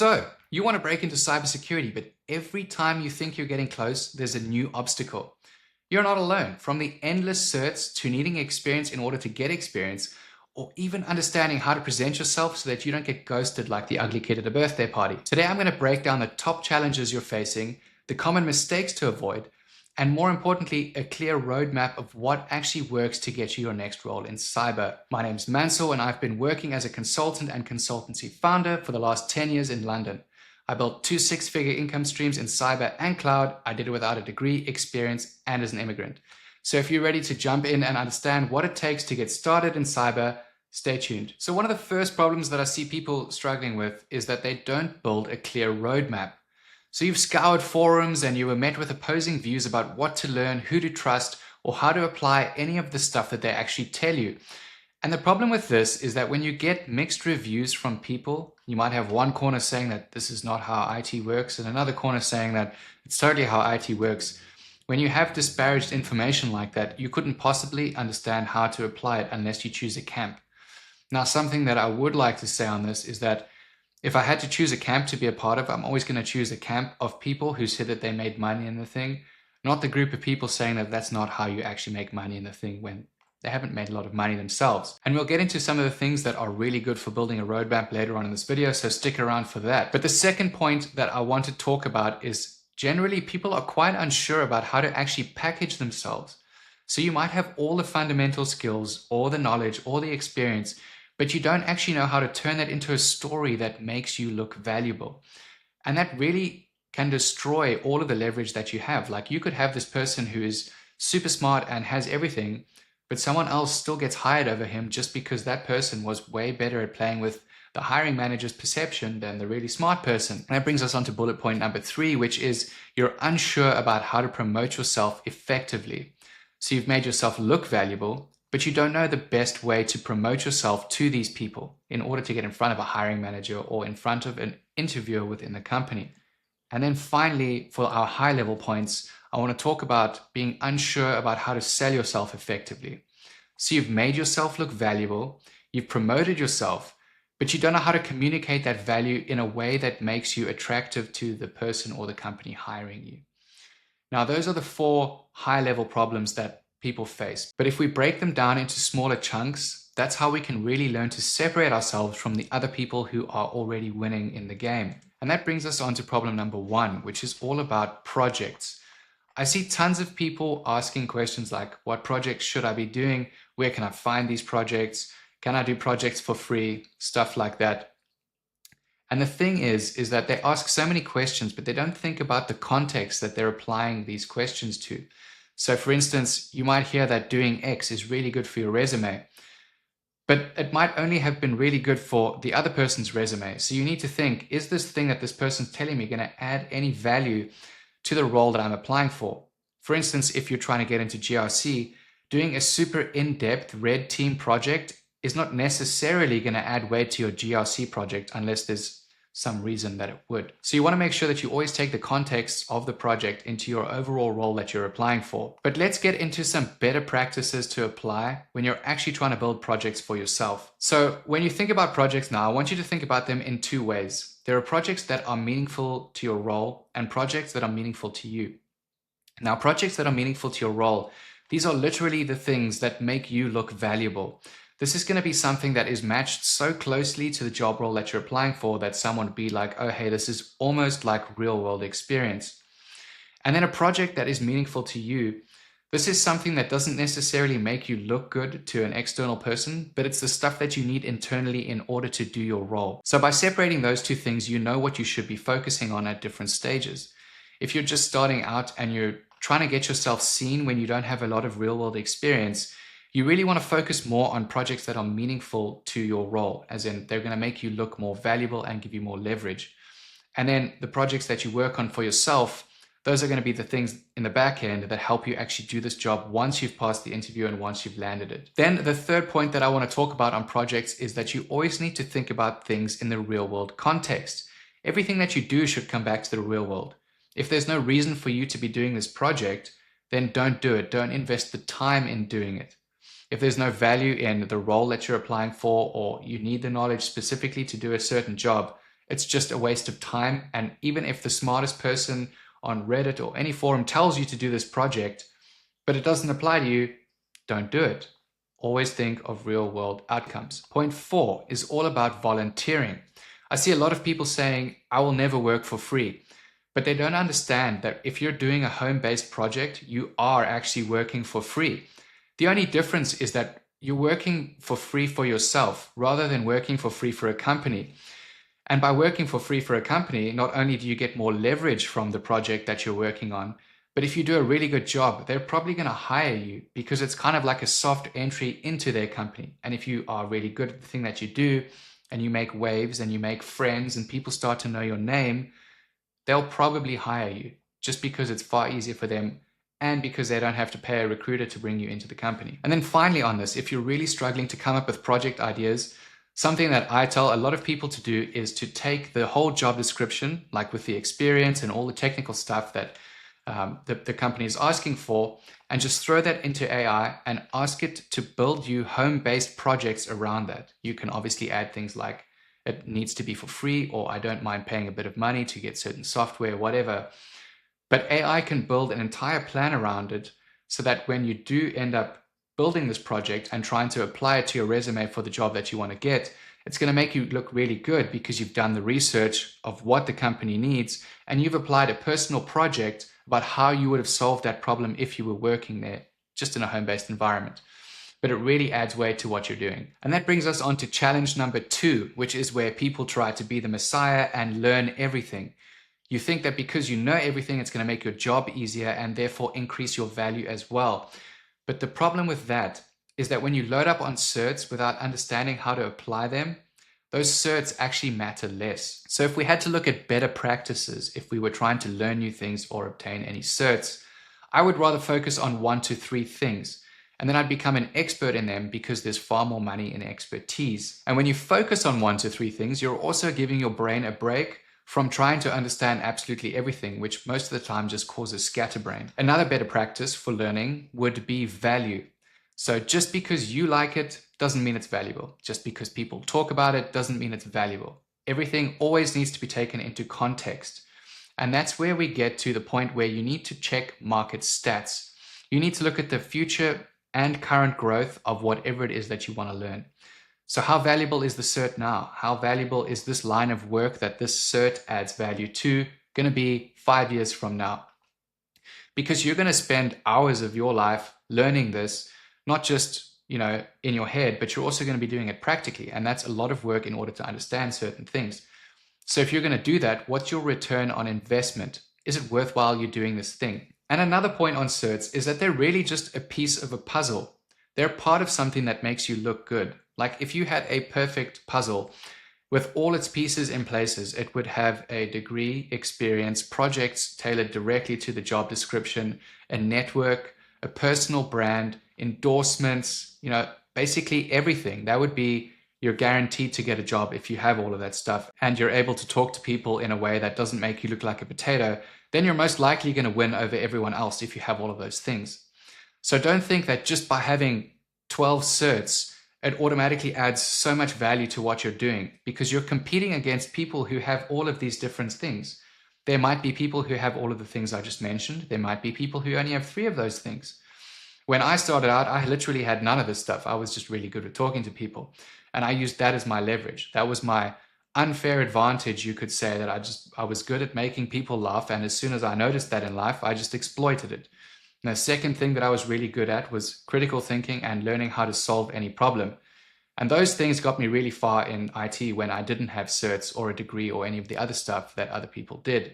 So, you want to break into cybersecurity, but every time you think you're getting close, there's a new obstacle. You're not alone. From the endless certs to needing experience in order to get experience, or even understanding how to present yourself so that you don't get ghosted like the ugly kid at a birthday party. Today, I'm going to break down the top challenges you're facing, the common mistakes to avoid, and more importantly, a clear roadmap of what actually works to get you your next role in cyber. My name's Mansur, and I've been working as a consultant and consultancy founder for the last 10 years in London. I built 2 six-figure income streams in cyber and cloud. I did it without a degree, experience, and as an immigrant. So if you're ready to jump in and understand what it takes to get started in cyber, stay tuned. So one of the first problems that I see people struggling with is that they don't build a clear roadmap. So you've scoured forums and you were met with opposing views about what to learn, who to trust, or how to apply any of the stuff that they actually tell you. And the problem with this is that when you get mixed reviews from people, you might have one corner saying that this is not how IT works and another corner saying that it's totally how IT works. When you have disparaged information like that, you couldn't possibly understand how to apply it unless you choose a camp. Now, something that I would like to say on this is that if I had to choose a camp to be a part of, I'm always going to choose a camp of people who said that they made money in the thing, not the group of people saying that that's not how you actually make money in the thing when they haven't made a lot of money themselves. And we'll get into some of the things that are really good for building a roadmap later on in this video, so stick around for that. But the second point that I want to talk about is generally people are quite unsure about how to actually package themselves. So you might have all the fundamental skills, or the knowledge, or the experience, but you don't actually know how to turn that into a story that makes you look valuable. And that really can destroy all of the leverage that you have. Like you could have this person who is super smart and has everything, but someone else still gets hired over him just because that person was way better at playing with the hiring manager's perception than the really smart person. And that brings us on to bullet point number 3, which is you're unsure about how to promote yourself effectively. So you've made yourself look valuable, but you don't know the best way to promote yourself to these people in order to get in front of a hiring manager or in front of an interviewer within the company. And then finally, for our high level points, I want to talk about being unsure about how to sell yourself effectively. So you've made yourself look valuable, you've promoted yourself, but you don't know how to communicate that value in a way that makes you attractive to the person or the company hiring you. Now, those are the 4 high level problems that people face. But if we break them down into smaller chunks, that's how we can really learn to separate ourselves from the other people who are already winning in the game. And that brings us on to problem number 1, which is all about projects. I see tons of people asking questions like, what projects should I be doing? Where can I find these projects? Can I do projects for free? Stuff like that. And the thing is that they ask so many questions, but they don't think about the context that they're applying these questions to. So for instance, you might hear that doing X is really good for your resume, but it might only have been really good for the other person's resume. So you need to think, is this thing that this person's telling me going to add any value to the role that I'm applying for? For instance, if you're trying to get into GRC, doing a super in-depth red team project is not necessarily going to add weight to your GRC project unless there's some reason that it would. So you want to make sure that you always take the context of the project into your overall role that you're applying for. But let's get into some better practices to apply when you're actually trying to build projects for yourself. So when you think about projects now, I want you to think about them in 2 ways. There are projects that are meaningful to your role and projects that are meaningful to you. Now, projects that are meaningful to your role, these are literally the things that make you look valuable. This is going to be something that is matched so closely to the job role that you're applying for that someone would be like, oh, hey, this is almost like real world experience. And then a project that is meaningful to you, this is something that doesn't necessarily make you look good to an external person, but it's the stuff that you need internally in order to do your role. So by separating those 2 things, you know what you should be focusing on at different stages. If you're just starting out and you're trying to get yourself seen when you don't have a lot of real world experience, you really want to focus more on projects that are meaningful to your role, as in they're going to make you look more valuable and give you more leverage. And then the projects that you work on for yourself, those are going to be the things in the back end that help you actually do this job once you've passed the interview and once you've landed it. Then the third point that I want to talk about on projects is that you always need to think about things in the real world context. Everything that you do should come back to the real world. If there's no reason for you to be doing this project, then don't do it. Don't invest the time in doing it. If there's no value in the role that you're applying for, or you need the knowledge specifically to do a certain job, It's just a waste of time. And even if the smartest person on Reddit or any forum tells you to do this project, but it doesn't apply to you, don't do it. Always think of real world outcomes. Point 4 is all about volunteering. I see a lot of people saying, I will never work for free. But they don't understand that if you're doing a home-based project, you are actually working for free. The only difference is that you're working for free for yourself rather than working for free for a company. And by working for free for a company, not only do you get more leverage from the project that you're working on, but if you do a really good job, they're probably going to hire you because it's kind of like a soft entry into their company. And if you are really good at the thing that you do and you make waves and you make friends and people start to know your name, they'll probably hire you just because it's far easier for them and because they don't have to pay a recruiter to bring you into the company. And then finally on this, if you're really struggling to come up with project ideas, something that I tell a lot of people to do is to take the whole job description, like with the experience and all the technical stuff that the company is asking for, and just throw that into AI and ask it to build you home-based projects around that. You can obviously add things like it needs to be for free, or I don't mind paying a bit of money to get certain software, whatever. But AI can build an entire plan around it so that when you do end up building this project and trying to apply it to your resume for the job that you want to get, it's going to make you look really good because you've done the research of what the company needs and you've applied a personal project about how you would have solved that problem if you were working there, just in a home-based environment. But it really adds weight to what you're doing. And that brings us on to challenge number 2, which is where people try to be the messiah and learn everything. You think that because you know everything, it's going to make your job easier and therefore increase your value as well. But the problem with that is that when you load up on certs without understanding how to apply them, those certs actually matter less. So if we had to look at better practices, if we were trying to learn new things or obtain any certs, I would rather focus on 1 to 3 things. And then I'd become an expert in them because there's far more money in expertise. And when you focus on 1 to 3 things, you're also giving your brain a break from trying to understand absolutely everything, which most of the time just causes scatterbrain. Another better practice for learning would be value. So just because you like it doesn't mean it's valuable. Just because people talk about it doesn't mean it's valuable. Everything always needs to be taken into context. And that's where we get to the point where you need to check market stats. You need to look at the future and current growth of whatever it is that you want to learn. So how valuable is the cert now? How valuable is this line of work that this cert adds value to going to be 5 years from now? Because you're going to spend hours of your life learning this, not just, in your head, but you're also going to be doing it practically. And that's a lot of work in order to understand certain things. So if you're going to do that, what's your return on investment? Is it worthwhile you doing this thing? And another point on certs is that they're really just a piece of a puzzle. They're part of something that makes you look good. Like if you had a perfect puzzle with all its pieces in places, it would have a degree, experience, projects tailored directly to the job description, a network, a personal brand, endorsements, basically everything. That would be you're guaranteed to get a job if you have all of that stuff and you're able to talk to people in a way that doesn't make you look like a potato. Then you're most likely going to win over everyone else if you have all of those things. So don't think that just by having 12 certs, it automatically adds so much value to what you're doing because you're competing against people who have all of these different things. There might be people who have all of the things I just mentioned. There might be people who only have 3 of those things. When I started out, I literally had none of this stuff. I was just really good at talking to people. And I used that as my leverage. That was my unfair advantage, you could say, that I was good at making people laugh. And as soon as I noticed that in life, I just exploited it. And the second thing that I was really good at was critical thinking and learning how to solve any problem. And those things got me really far in IT when I didn't have certs or a degree or any of the other stuff that other people did.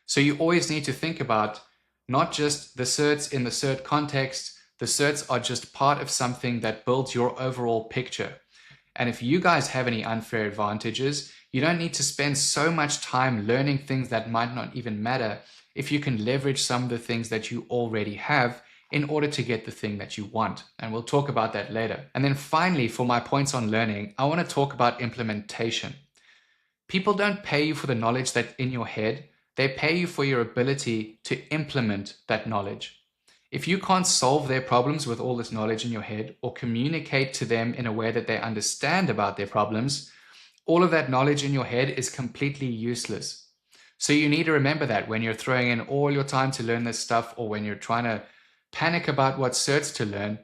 So you always need to think about not just the certs in the cert context. The certs are just part of something that builds your overall picture. And if you guys have any unfair advantages, you don't need to spend so much time learning things that might not even matter if you can leverage some of the things that you already have in order to get the thing that you want. And we'll talk about that later. And then finally, for my points on learning, I want to talk about implementation. People don't pay you for the knowledge that's in your head. They pay you for your ability to implement that knowledge. If you can't solve their problems with all this knowledge in your head or communicate to them in a way that they understand about their problems, all of that knowledge in your head is completely useless. So you need to remember that when you're throwing in all your time to learn this stuff, or when you're trying to panic about what certs to learn,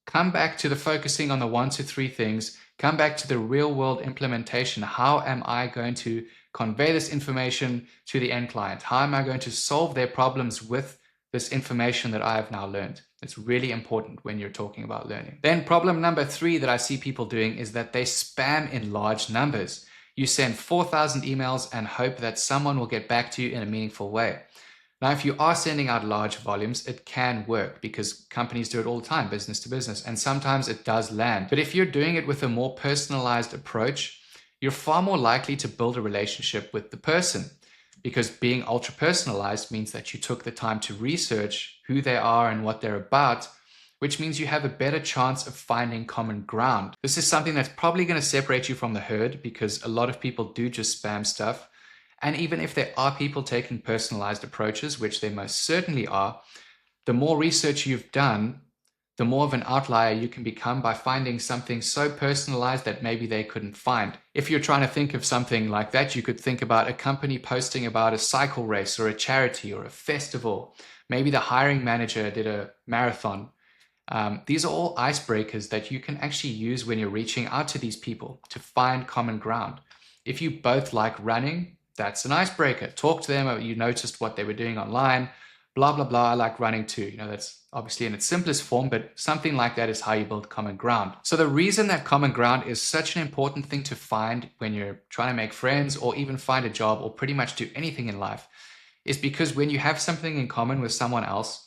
come back to the focusing on the 1 to 3 things, come back to the real world implementation. How am I going to convey this information to the end client? How am I going to solve their problems with this information that I have now learned? It's really important when you're talking about learning. Then problem number 3 that I see people doing is that they spam in large numbers. You send 4,000 emails and hope that someone will get back to you in a meaningful way. Now, if you are sending out large volumes, it can work because companies do it all the time, business to business, and sometimes it does land. But if you're doing it with a more personalized approach, you're far more likely to build a relationship with the person, because being ultra personalized means that you took the time to research who they are and what they're about, which means you have a better chance of finding common ground. This is something that's probably going to separate you from the herd, because a lot of people do just spam stuff. And even if there are people taking personalized approaches, which there most certainly are, the more research you've done, the more of an outlier you can become by finding something so personalized that maybe they couldn't find. If you're trying to think of something like that, you could think about a company posting about a cycle race or a charity or a festival. Maybe the hiring manager did a marathon. These are all icebreakers that you can actually use when you're reaching out to these people to find common ground. If you both like running, that's an icebreaker. Talk to them. You noticed what they were doing online, blah, blah, blah. I like running too. That's obviously in its simplest form, but something like that is how you build common ground. So the reason that common ground is such an important thing to find when you're trying to make friends or even find a job or pretty much do anything in life is because when you have something in common with someone else,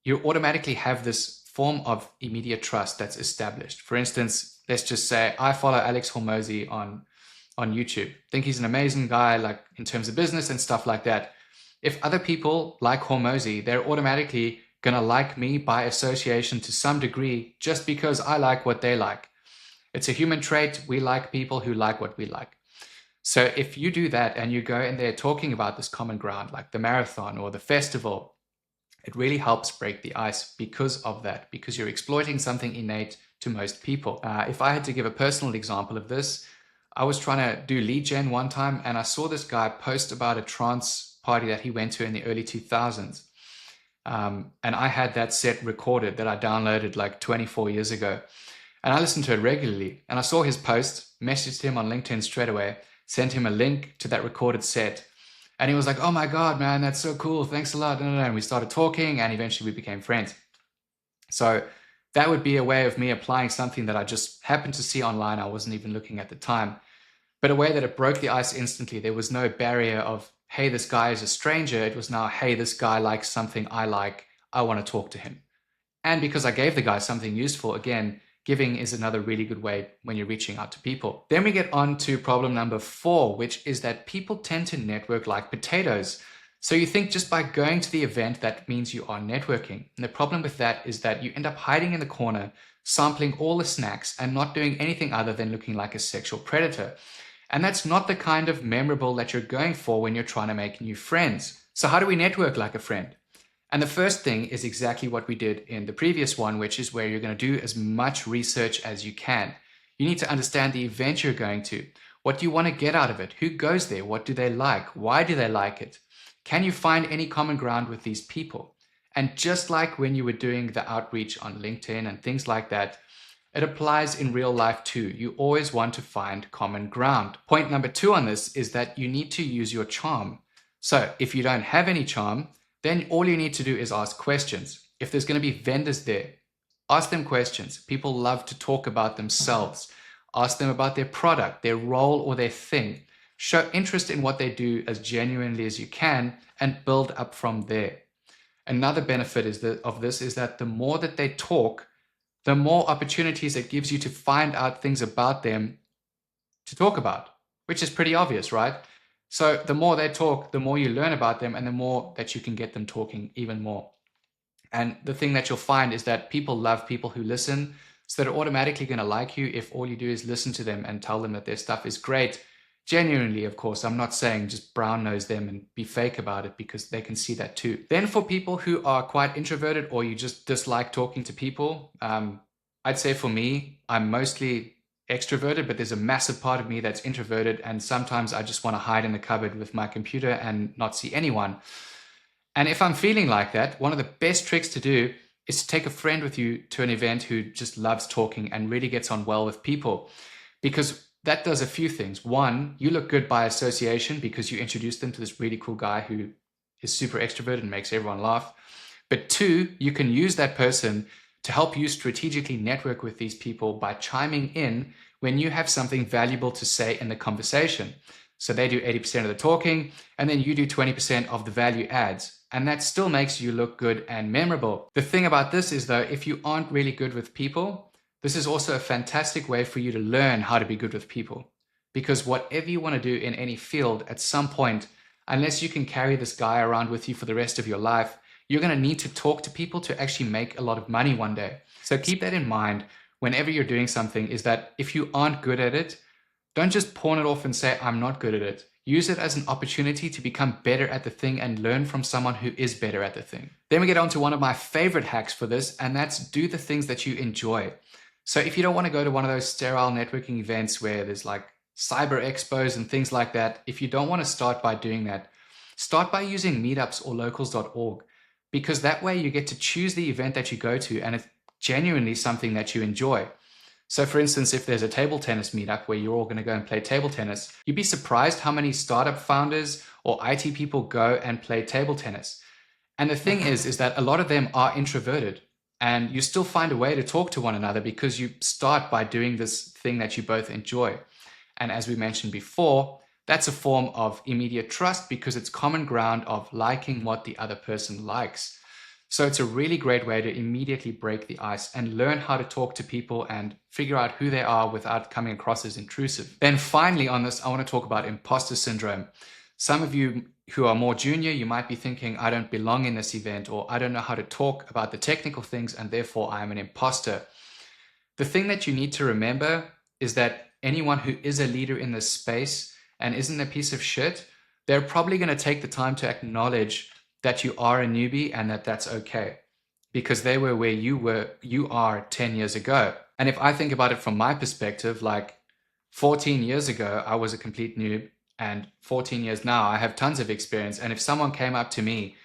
you automatically have this form of immediate trust that's established. For instance, let's just say I follow Alex Hormozy on YouTube. Think he's an amazing guy, like in terms of business and stuff like that. If other people like Hormozy, they're automatically going to like me by association to some degree just because I like what they like. It's a human trait. We like people who like what we like. So if you do that and you go in there talking about this common ground, like the marathon or the festival, it really helps break the ice because of that, because you're exploiting something innate to most people. If I had to give a personal example of this, I was trying to do lead gen one time and I saw this guy post about a trance party that he went to in the early 2000s. And I had that set recorded that I downloaded like 24 years ago. And I listened to it regularly. And I saw his post, messaged him on LinkedIn straight away, sent him a link to that recorded set. And he was like, oh my God, man, that's so cool. Thanks a lot. And we started talking and eventually we became friends. So that would be a way of me applying something that I just happened to see online. I wasn't even looking at the time, but a way that it broke the ice instantly. There was no barrier of, hey, this guy is a stranger. It was now, hey, this guy likes something I like. I want to talk to him. And because I gave the guy something useful, again, giving is another really good way when you're reaching out to people. Then we get on to problem number 4, which is that people tend to network like potatoes. So you think just by going to the event, that means you are networking. And the problem with that is that you end up hiding in the corner, sampling all the snacks and not doing anything other than looking like a sexual predator. And that's not the kind of memorable that you're going for when you're trying to make new friends. So how do we network like a friend? And the first thing is exactly what we did in the previous one, which is where you're going to do as much research as you can. You need to understand the event you're going to. What do you want to get out of it? Who goes there? What do they like? Why do they like it? Can you find any common ground with these people? And just like when you were doing the outreach on LinkedIn and things like that, it applies in real life too. You always want to find common ground. Point number 2 on this is that you need to use your charm. So if you don't have any charm, then all you need to do is ask questions. If there's going to be vendors there, ask them questions. People love to talk about themselves. Ask them about their product, their role, or their thing. Show interest in what they do as genuinely as you can and build up from there. Another benefit of this is that the more that they talk, the more opportunities it gives you to find out things about them to talk about, which is pretty obvious, right? So the more they talk, the more you learn about them and the more that you can get them talking even more. And the thing that you'll find is that people love people who listen, so they're automatically going to like you if all you do is listen to them and tell them that their stuff is great. Genuinely, of course. I'm not saying just brown nose them and be fake about it, because they can see that too. Then for people who are quite introverted or you just dislike talking to people, I'd say for me, I'm mostly extroverted, but there's a massive part of me that's introverted. And sometimes I just want to hide in the cupboard with my computer and not see anyone. And if I'm feeling like that, one of the best tricks to do is to take a friend with you to an event who just loves talking and really gets on well with people. Because that does a few things. One, you look good by association because you introduced them to this really cool guy who is super extroverted and makes everyone laugh. But two, you can use that person to help you strategically network with these people by chiming in when you have something valuable to say in the conversation. So they do 80% of the talking, and then you do 20% of the value adds. And that still makes you look good and memorable. The thing about this is, though, if you aren't really good with people, this is also a fantastic way for you to learn how to be good with people. Because whatever you want to do in any field, at some point, unless you can carry this guy around with you for the rest of your life, you're going to need to talk to people to actually make a lot of money one day. So keep that in mind whenever you're doing something, is that if you aren't good at it, don't just pawn it off and say, I'm not good at it. Use it as an opportunity to become better at the thing and learn from someone who is better at the thing. Then we get on to one of my favorite hacks for this, and that's do the things that you enjoy. So if you don't want to go to one of those sterile networking events where there's like cyber expos and things like that, if you don't want to start by doing that, start by using meetups or locals.org, because that way you get to choose the event that you go to and it's genuinely something that you enjoy. So for instance, if there's a table tennis meetup where you're all going to go and play table tennis, you'd be surprised how many startup founders or IT people go and play table tennis. And the thing is that a lot of them are introverted, and you still find a way to talk to one another because you start by doing this thing that you both enjoy. And as we mentioned before, that's a form of immediate trust because it's common ground of liking what the other person likes. So it's a really great way to immediately break the ice and learn how to talk to people and figure out who they are without coming across as intrusive. Then finally on this, I want to talk about imposter syndrome. Some of you who are more junior, you might be thinking, I don't belong in this event, or I don't know how to talk about the technical things and therefore I am an imposter. The thing that you need to remember is that anyone who is a leader in this space and isn't a piece of shit, they're probably going to take the time to acknowledge that you are a newbie and that that's okay, because they were where you are 10 years ago. And if I think about it from my perspective, like 14 years ago, I was a complete noob, and 14 years now, I have tons of experience. And if someone came up to me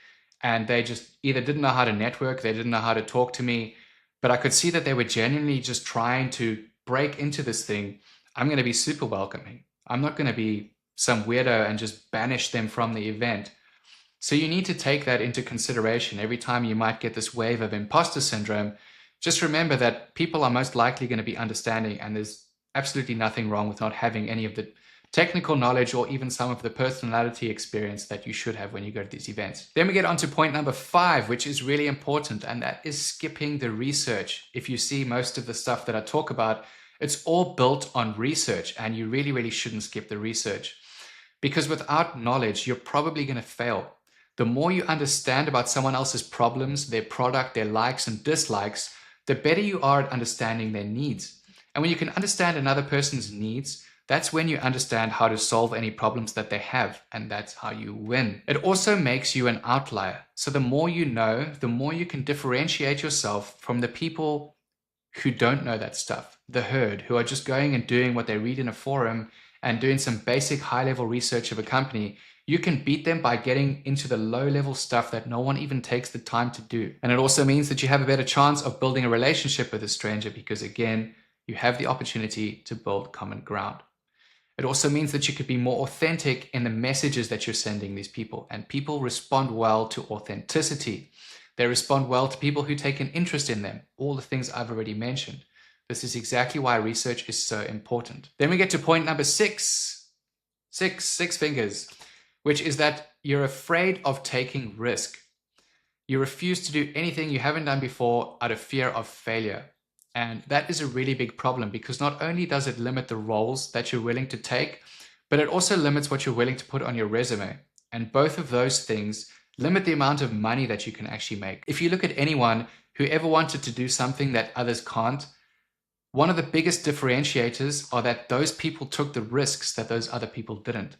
and they just either didn't know how to network, they didn't know how to talk to me, but I could see that they were genuinely just trying to break into this thing, I'm going to be super welcoming. I'm not going to be some weirdo and just banish them from the event. So you need to take that into consideration every time you might get this wave of imposter syndrome. Just remember that people are most likely going to be understanding, and there's absolutely nothing wrong with not having any of the technical knowledge or even some of the personality experience that you should have when you go to these events. Then we get on to point number 5, which is really important, and that is skipping the research. If you see most of the stuff that I talk about, it's all built on research, and you really, really shouldn't skip the research, because without knowledge, you're probably going to fail. The more you understand about someone else's problems, their product, their likes and dislikes, the better you are at understanding their needs. And when you can understand another person's needs, that's when you understand how to solve any problems that they have, and that's how you win. It also makes you an outlier. So the more you know, the more you can differentiate yourself from the people who don't know that stuff, the herd, who are just going and doing what they read in a forum and doing some basic high-level research of a company. You can beat them by getting into the low-level stuff that no one even takes the time to do. And it also means that you have a better chance of building a relationship with a stranger because, again, you have the opportunity to build common ground. It also means that you could be more authentic in the messages that you're sending these people, and people respond well to authenticity. They respond well to people who take an interest in them, all the things I've already mentioned. This is exactly why research is so important. Then we get to point number 6, six fingers, which is that you're afraid of taking risk. You refuse to do anything you haven't done before out of fear of failure. And that is a really big problem, because not only does it limit the roles that you're willing to take, but it also limits what you're willing to put on your resume. And both of those things limit the amount of money that you can actually make. If you look at anyone who ever wanted to do something that others can't, one of the biggest differentiators are that those people took the risks that those other people didn't.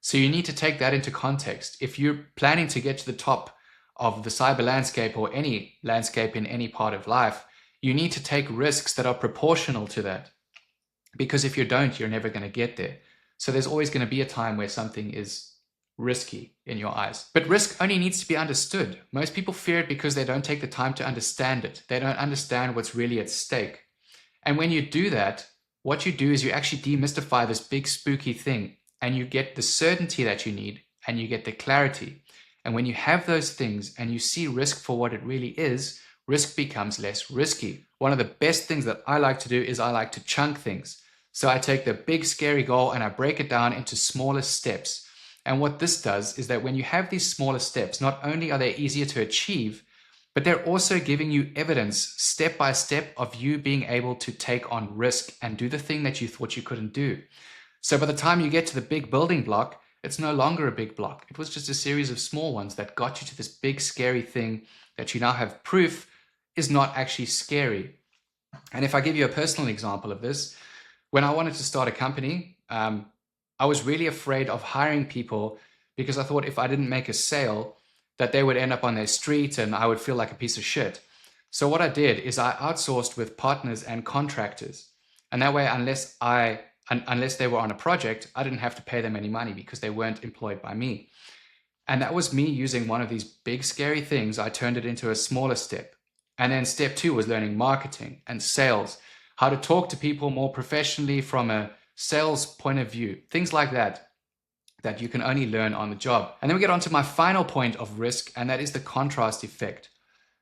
So you need to take that into context. If you're planning to get to the top of the cyber landscape or any landscape in any part of life, you need to take risks that are proportional to that. because if you don't, you're never going to get there. So there's always going to be a time where something is risky in your eyes. But risk only needs to be understood. Most people fear it because they don't take the time to understand it. They don't understand what's really at stake. And when you do that, what you do is you actually demystify this big spooky thing, and you get the certainty that you need, and you get the clarity. And when you have those things and you see risk for what it really is, risk becomes less risky. One of the best things that I like to do is I like to chunk things. So I take the big scary goal and I break it down into smaller steps. And what this does is that when you have these smaller steps, not only are they easier to achieve, but they're also giving you evidence step by step of you being able to take on risk and do the thing that you thought you couldn't do. So by the time you get to the big building block, it's no longer a big block. It was just a series of small ones that got you to this big scary thing that you now have proof is not actually scary. And if I give you a personal example of this, when I wanted to start a company, I was really afraid of hiring people because I thought if I didn't make a sale, that they would end up on their street and I would feel like a piece of shit. So what I did is I outsourced with partners and contractors. And that way, unless they were on a project, I didn't have to pay them any money because they weren't employed by me. And that was me using one of these big scary things. I turned it into a smaller step. And then step 2 was learning marketing and sales, how to talk to people more professionally from a sales point of view, things like that you can only learn on the job. And then we get on to my final point of risk, and that is the contrast effect.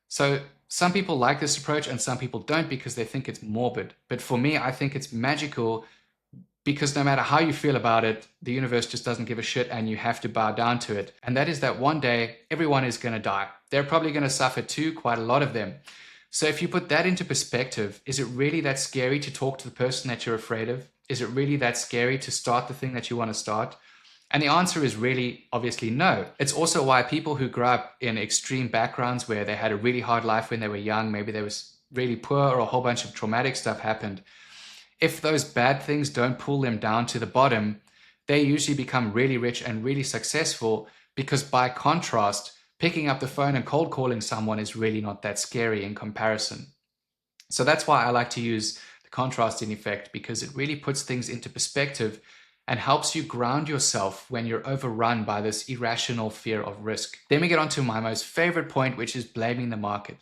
So some people like this approach and some people don't because they think it's morbid. But for me, I think it's magical because no matter how you feel about it, the universe just doesn't give a shit and you have to bow down to it. And that is that one day, everyone is going to die. They're probably going to suffer too, quite a lot of them. So if you put that into perspective, is it really that scary to talk to the person that you're afraid of? Is it really that scary to start the thing that you want to start? And the answer is really obviously no. It's also why people who grew up in extreme backgrounds where they had a really hard life when they were young, maybe they was really poor or a whole bunch of traumatic stuff happened. If those bad things don't pull them down to the bottom, they usually become really rich and really successful because by contrast, picking up the phone and cold calling someone is really not that scary in comparison. So that's why I like to use the contrasting effect, because it really puts things into perspective and helps you ground yourself when you're overrun by this irrational fear of risk. Then we get on to my most favorite point, which is blaming the market.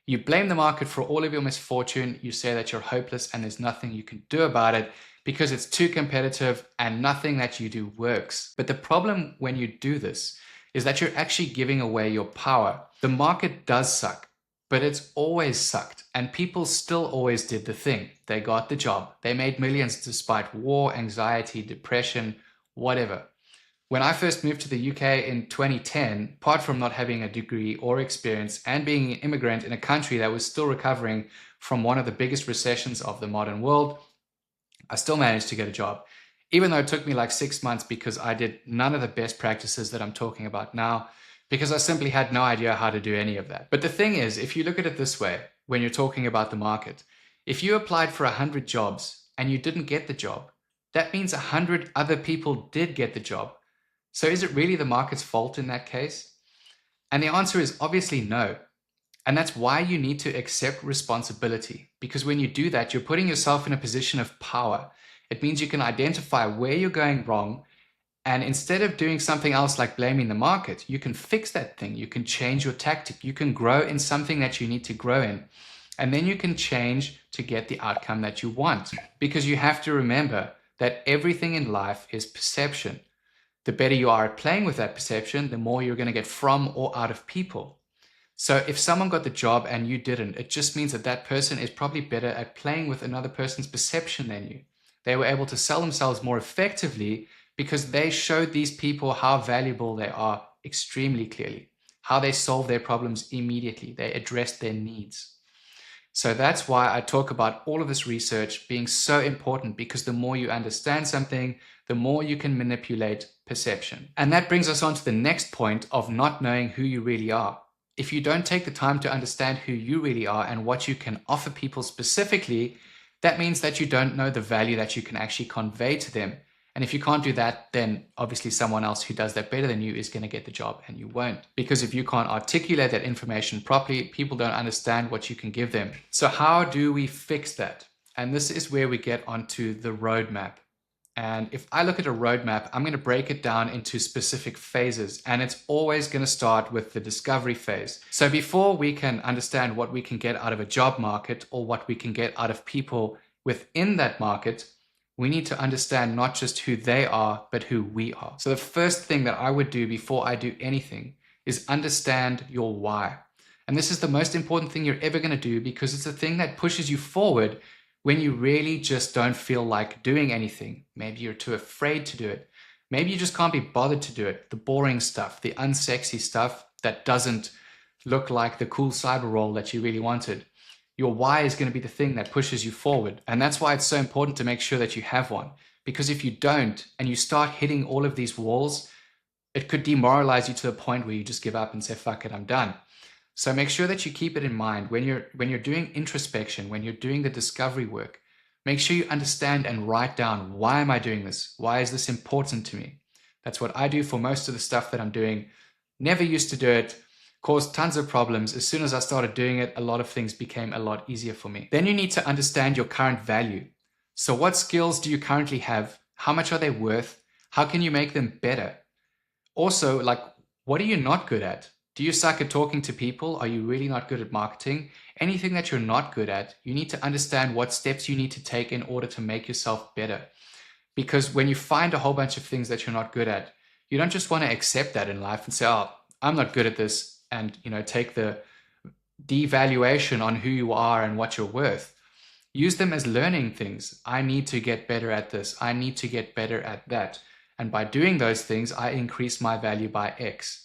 You blame the market for all of your misfortune. You say that you're hopeless and there's nothing you can do about it because it's too competitive and nothing that you do works. But the problem when you do this is that you're actually giving away your power. The market does suck, but it's always sucked. And people still always did the thing. They got the job. They made millions despite war, anxiety, depression, whatever. When I first moved to the UK in 2010, apart from not having a degree or experience and being an immigrant in a country that was still recovering from one of the biggest recessions of the modern world, I still managed to get a job. Even though it took me like 6 months because I did none of the best practices that I'm talking about now, because I simply had no idea how to do any of that. But the thing is, if you look at it this way, when you're talking about the market, if you applied for 100 jobs and you didn't get the job, that means 100 other people did get the job. So is it really the market's fault in that case? And the answer is obviously no. And that's why you need to accept responsibility, because when you do that, you're putting yourself in a position of power. It means you can identify where you're going wrong. And instead of doing something else like blaming the market, you can fix that thing. You can change your tactic. You can grow in something that you need to grow in. And then you can change to get the outcome that you want. Because you have to remember that everything in life is perception. The better you are at playing with that perception, the more you're going to get from or out of people. So if someone got the job and you didn't, it just means that that person is probably better at playing with another person's perception than you. They were able to sell themselves more effectively because they showed these people how valuable they are extremely clearly, how they solve their problems immediately. They addressed their needs. So that's why I talk about all of this research being so important, because the more you understand something, the more you can manipulate perception. And that brings us on to the next point of not knowing who you really are. If you don't take the time to understand who you really are and what you can offer people specifically, that means that you don't know the value that you can actually convey to them. And if you can't do that, then obviously someone else who does that better than you is going to get the job and you won't. Because if you can't articulate that information properly, people don't understand what you can give them. So how do we fix that? And this is where we get onto the roadmap. And if I look at a roadmap, I'm going to break it down into specific phases. And it's always going to start with the discovery phase. So before we can understand what we can get out of a job market or what we can get out of people within that market, we need to understand not just who they are, but who we are. So the first thing that I would do before I do anything is understand your why. And this is the most important thing you're ever going to do, because it's the thing that pushes you forward when you really just don't feel like doing anything. Maybe you're too afraid to do it. Maybe you just can't be bothered to do it. The boring stuff, the unsexy stuff that doesn't look like the cool cyber role that you really wanted. Your why is going to be the thing that pushes you forward. And that's why it's so important to make sure that you have one. Because if you don't, and you start hitting all of these walls, it could demoralize you to the point where you just give up and say, fuck it, I'm done. So make sure that you keep it in mind when you're doing introspection, when you're doing the discovery work. Make sure you understand and write down, why am I doing this? Why is this important to me? That's what I do for most of the stuff that I'm doing. Never used to do it, caused tons of problems. As soon as I started doing it, a lot of things became a lot easier for me. Then you need to understand your current value. So what skills do you currently have? How much are they worth? How can you make them better? Also, like, what are you not good at? Do you suck at talking to people? Are you really not good at marketing? Anything that you're not good at, you need to understand what steps you need to take in order to make yourself better. Because when you find a whole bunch of things that you're not good at, you don't just want to accept that in life and say, oh, I'm not good at this, and take the devaluation on who you are and what you're worth. Use them as learning things. I need to get better at this. I need to get better at that. And by doing those things, I increase my value by X.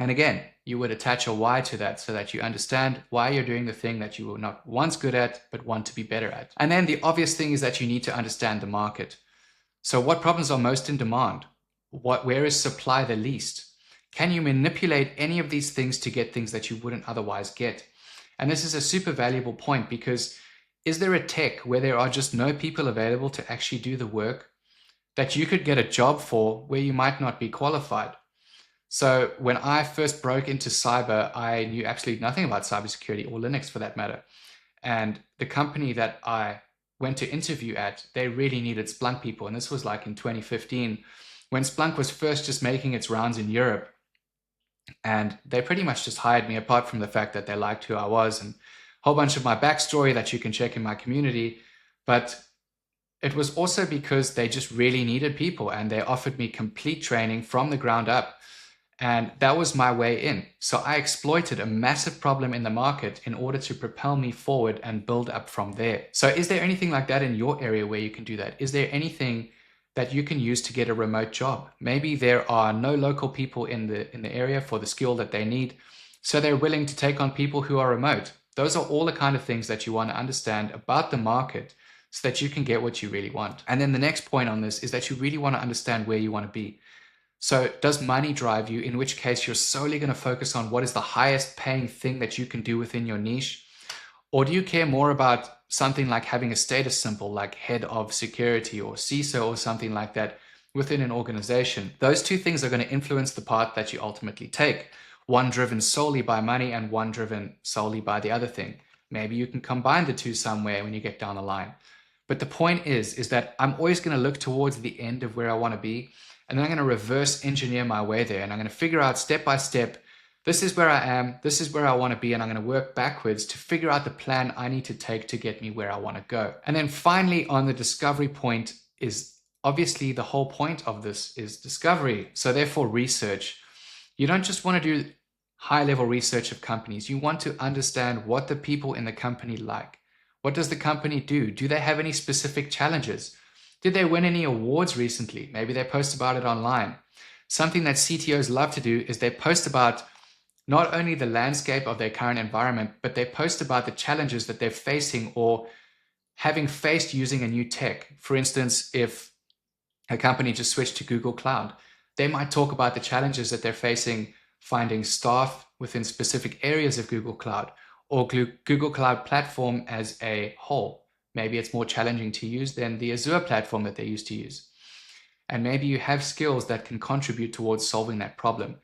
And again, you would attach a why to that so that you understand why you're doing the thing that you were not once good at, but want to be better at. And then the obvious thing is that you need to understand the market. So what problems are most in demand? Where is supply the least? Can you manipulate any of these things to get things that you wouldn't otherwise get? And this is a super valuable point, because is there a tech where there are just no people available to actually do the work that you could get a job for where you might not be qualified? So when I first broke into cyber, I knew absolutely nothing about cybersecurity or Linux for that matter. And the company that I went to interview at, they really needed Splunk people. And this was like in 2015, when Splunk was first just making its rounds in Europe. And they pretty much just hired me, apart from the fact that they liked who I was and a whole bunch of my backstory that you can check in my community. But it was also because they just really needed people, and they offered me complete training from the ground up. And that was my way in. So I exploited a massive problem in the market in order to propel me forward and build up from there. So is there anything like that in your area where you can do that? Is there anything that you can use to get a remote job? Maybe there are no local people in the area for the skill that they need, so they're willing to take on people who are remote. Those are all the kind of things that you want to understand about the market so that you can get what you really want. And then the next point on this is that you really want to understand where you want to be. So does money drive you, in which case you're solely going to focus on what is the highest paying thing that you can do within your niche? Or do you care more about something like having a status symbol like head of security or CISO or something like that within an organization? Those two things are going to influence the path that you ultimately take. One driven solely by money and one driven solely by the other thing. Maybe you can combine the two somewhere when you get down the line. But the point is that I'm always going to look towards the end of where I want to be. And then I'm going to reverse engineer my way there. And I'm going to figure out step by step, this is where I am, this is where I want to be. And I'm going to work backwards to figure out the plan I need to take to get me where I want to go. And then finally, on the discovery point, is obviously the whole point of this is discovery. So therefore, research. You don't just want to do high-level research of companies. You want to understand what the people in the company like. What does the company do? Do they have any specific challenges? Did they win any awards recently? Maybe they post about it online. Something that CTOs love to do is they post about not only the landscape of their current environment, but they post about the challenges that they're facing or having faced using a new tech. For instance, if a company just switched to Google Cloud, they might talk about the challenges that they're facing finding staff within specific areas of Google Cloud or Google Cloud Platform as a whole. Maybe it's more challenging to use than the Azure platform that they used to use. And maybe you have skills that can contribute towards solving that problem,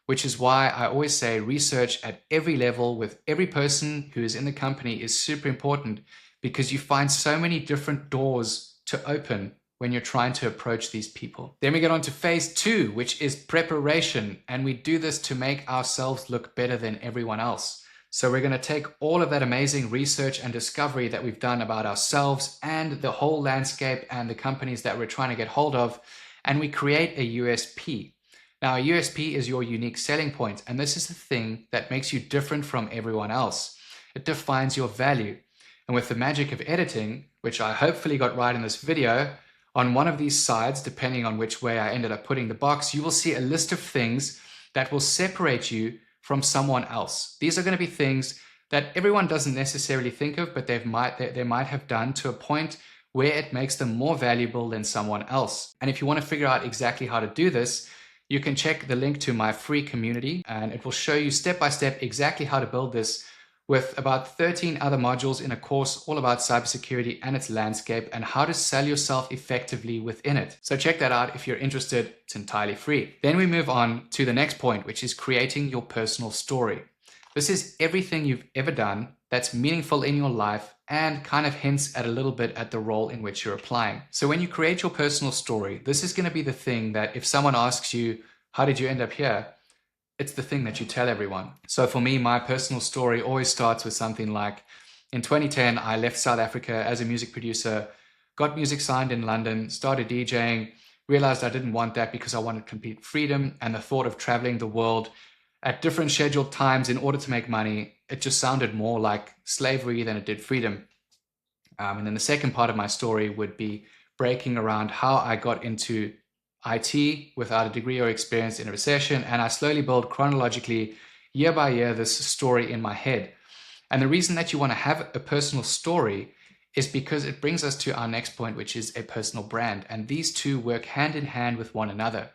which is why I always say research at every level with every person who is in the company is super important, because you find so many different doors to open when you're trying to approach these people. Then we get on to phase 2, which is preparation. And we do this to make ourselves look better than everyone else. So we're going to take all of that amazing research and discovery that we've done about ourselves and the whole landscape and the companies that we're trying to get hold of, and we create a USP. Now, a USP is your unique selling point, and this is the thing that makes you different from everyone else. It defines your value. And with the magic of editing, which I hopefully got right in this video, on one of these sides, depending on which way I ended up putting the box, you will see a list of things that will separate you from someone else. These are going to be things that everyone doesn't necessarily think of, but they might have done to a point where it makes them more valuable than someone else. And if you want to figure out exactly how to do this, you can check the link to my free community, and it will show you step by step exactly how to build this with about 13 other modules in a course all about cybersecurity and its landscape and how to sell yourself effectively within it. So check that out if you're interested. It's entirely free. Then we move on to the next point, which is creating your personal story. This is everything you've ever done that's meaningful in your life and kind of hints at a little bit at the role in which you're applying. So when you create your personal story, this is going to be the thing that if someone asks you, how did you end up here? It's the thing that you tell everyone. So for me, my personal story always starts with something like, in 2010, I left South Africa as a music producer, got music signed in London, started DJing, realized I didn't want that because I wanted complete freedom, and the thought of traveling the world at different scheduled times in order to make money, it just sounded more like slavery than it did freedom. And then the second part of my story would be breaking around how I got into IT without a degree or experience in a recession, and I slowly build chronologically, year by year, this story in my head. And the reason that you want to have a personal story is because it brings us to our next point, which is a personal brand. And these two work hand in hand with one another.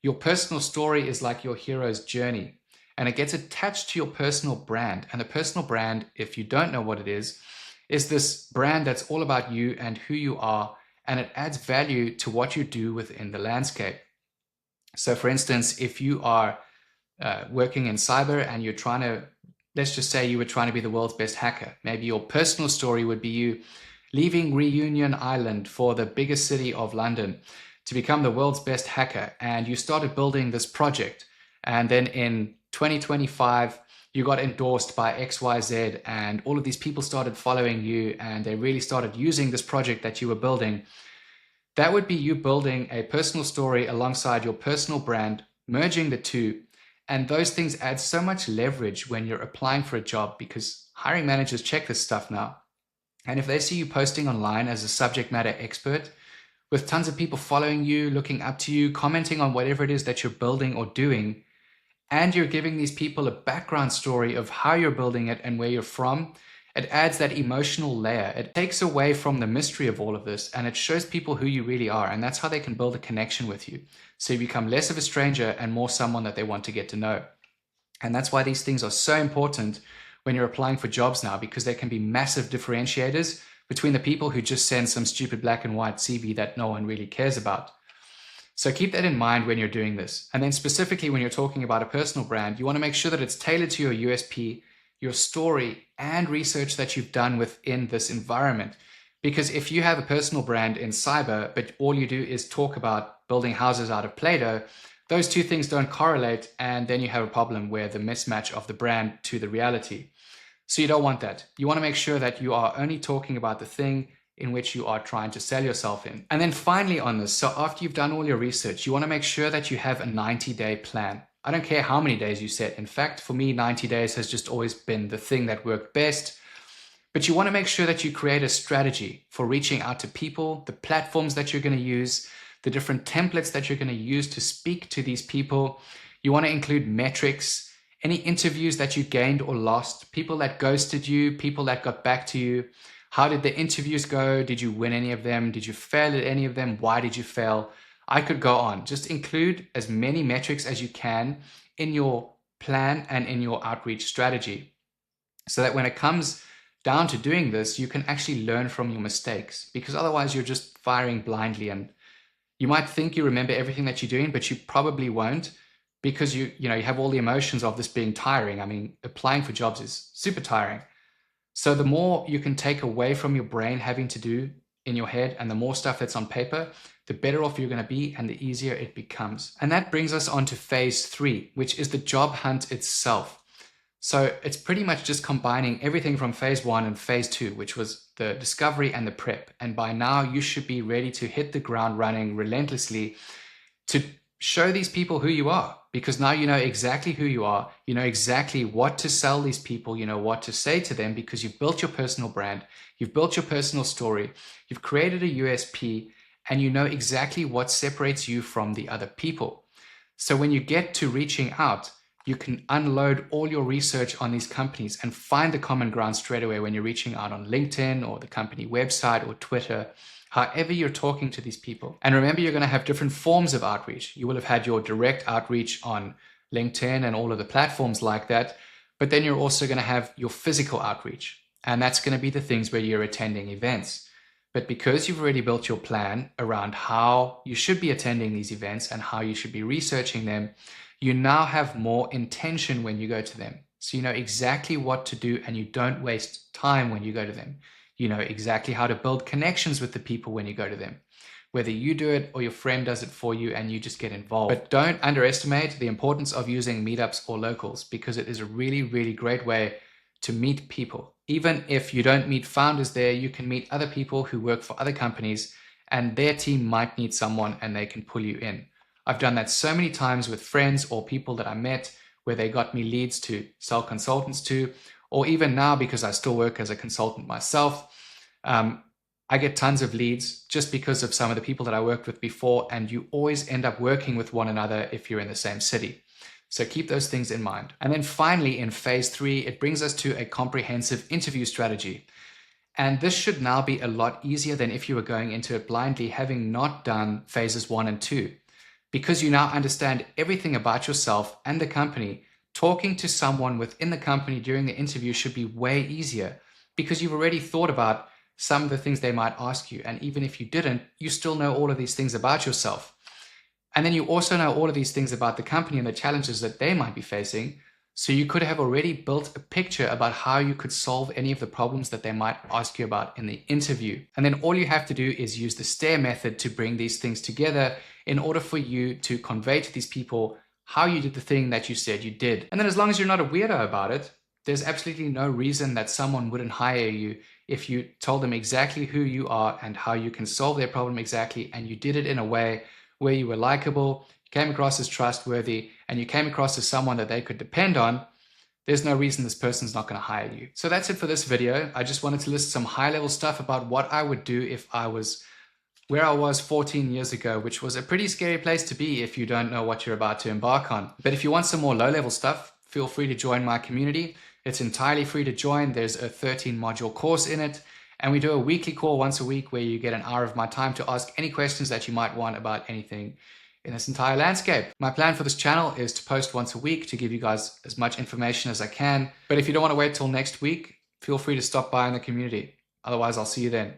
Your personal story is like your hero's journey, and it gets attached to your personal brand. And the personal brand, if you don't know what it is this brand that's all about you and who you are, and it adds value to what you do within the landscape. So for instance, if you are working in cyber and you're trying to, let's just say you were trying to be the world's best hacker. Maybe your personal story would be you leaving Reunion Island for the biggest city of London to become the world's best hacker. And you started building this project. And then in 2025, you got endorsed by XYZ, and all of these people started following you, and they really started using this project that you were building. That would be you building a personal story alongside your personal brand, merging the two. And those things add so much leverage when you're applying for a job, because hiring managers check this stuff now. And if they see you posting online as a subject matter expert, with tons of people following you, looking up to you, commenting on whatever it is that you're building or doing, and you're giving these people a background story of how you're building it and where you're from, it adds that emotional layer. It takes away from the mystery of all of this, and it shows people who you really are, and that's how they can build a connection with you. So you become less of a stranger and more someone that they want to get to know. And that's why these things are so important when you're applying for jobs now, because they can be massive differentiators between the people who just send some stupid black and white CV that no one really cares about. So keep that in mind when you're doing this. And then specifically when you're talking about a personal brand, you want to make sure that it's tailored to your USP, your story, and research that you've done within this environment. Because if you have a personal brand in cyber, but all you do is talk about building houses out of Play-Doh, those two things don't correlate, and then you have a problem where the mismatch of the brand to the reality. So you don't want that. You want to make sure that you are only talking about the thing in which you are trying to sell yourself in. And then finally on this, so after you've done all your research, you want to make sure that you have a 90-day plan. I don't care how many days you set. In fact, for me, 90 days has just always been the thing that worked best. But you want to make sure that you create a strategy for reaching out to people, the platforms that you're going to use, the different templates that you're going to use to speak to these people. You want to include metrics, any interviews that you gained or lost, people that ghosted you, people that got back to you. How did the interviews go? Did you win any of them? Did you fail at any of them? Why did you fail? I could go on. Just include as many metrics as you can in your plan and in your outreach strategy, so that when it comes down to doing this, you can actually learn from your mistakes, because otherwise you're just firing blindly, and you might think you remember everything that you're doing, but you probably won't, because you have all the emotions of this being tiring. I mean, applying for jobs is super tiring. So the more you can take away from your brain having to do in your head and the more stuff that's on paper, the better off you're going to be and the easier it becomes. And that brings us on to phase 3, which is the job hunt itself. So it's pretty much just combining everything from phase 1 and phase 2, which was the discovery and the prep. And by now you should be ready to hit the ground running relentlessly to show these people who you are, because now you know exactly who you are. You know exactly what to sell these people. You know what to say to them because you've built your personal brand. You've built your personal story. You've created a USP and you know exactly what separates you from the other people. So when you get to reaching out, you can unload all your research on these companies and find the common ground straight away when you're reaching out on LinkedIn or the company website or Twitter, however you're talking to these people. And remember, you're going to have different forms of outreach. You will have had your direct outreach on LinkedIn and all of the platforms like that, but then you're also going to have your physical outreach. And that's going to be the things where you're attending events. But because you've already built your plan around how you should be attending these events and how you should be researching them, you now have more intention when you go to them. So you know exactly what to do and you don't waste time when you go to them. You know exactly how to build connections with the people when you go to them, whether you do it or your friend does it for you and you just get involved. But don't underestimate the importance of using meetups or locals, because it is a really, really great way to meet people. Even if you don't meet founders there, you can meet other people who work for other companies and their team might need someone and they can pull you in. I've done that so many times with friends or people that I met where they got me leads to sell consultants to, or even now because I still work as a consultant myself, I get tons of leads just because of some of the people that I worked with before, and you always end up working with one another if you're in the same city. So keep those things in mind. And then finally, in phase 3, it brings us to a comprehensive interview strategy. And this should now be a lot easier than if you were going into it blindly, having not done phases 1 and 2. Because you now understand everything about yourself and the company, talking to someone within the company during the interview should be way easier because you've already thought about some of the things they might ask you. And even if you didn't, you still know all of these things about yourself. And then you also know all of these things about the company and the challenges that they might be facing. So you could have already built a picture about how you could solve any of the problems that they might ask you about in the interview. And then all you have to do is use the STAIR method to bring these things together in order for you to convey to these people how you did the thing that you said you did. And then as long as you're not a weirdo about it, there's absolutely no reason that someone wouldn't hire you if you told them exactly who you are and how you can solve their problem exactly, and you did it in a way where you were likable, you came across as trustworthy, and you came across as someone that they could depend on. There's no reason this person's not going to hire you. So that's it for this video. I just wanted to list some high-level stuff about what I would do if I was where I was 14 years ago, which was a pretty scary place to be if you don't know what you're about to embark on. But if you want some more low-level stuff, feel free to join my community. It's entirely free to join. There's a 13-module course in it, and we do a weekly call once a week where you get an hour of my time to ask any questions that you might want about anything in this entire landscape. My plan for this channel is to post once a week to give you guys as much information as I can. But if you don't want to wait till next week, feel free to stop by in the community. Otherwise, I'll see you then.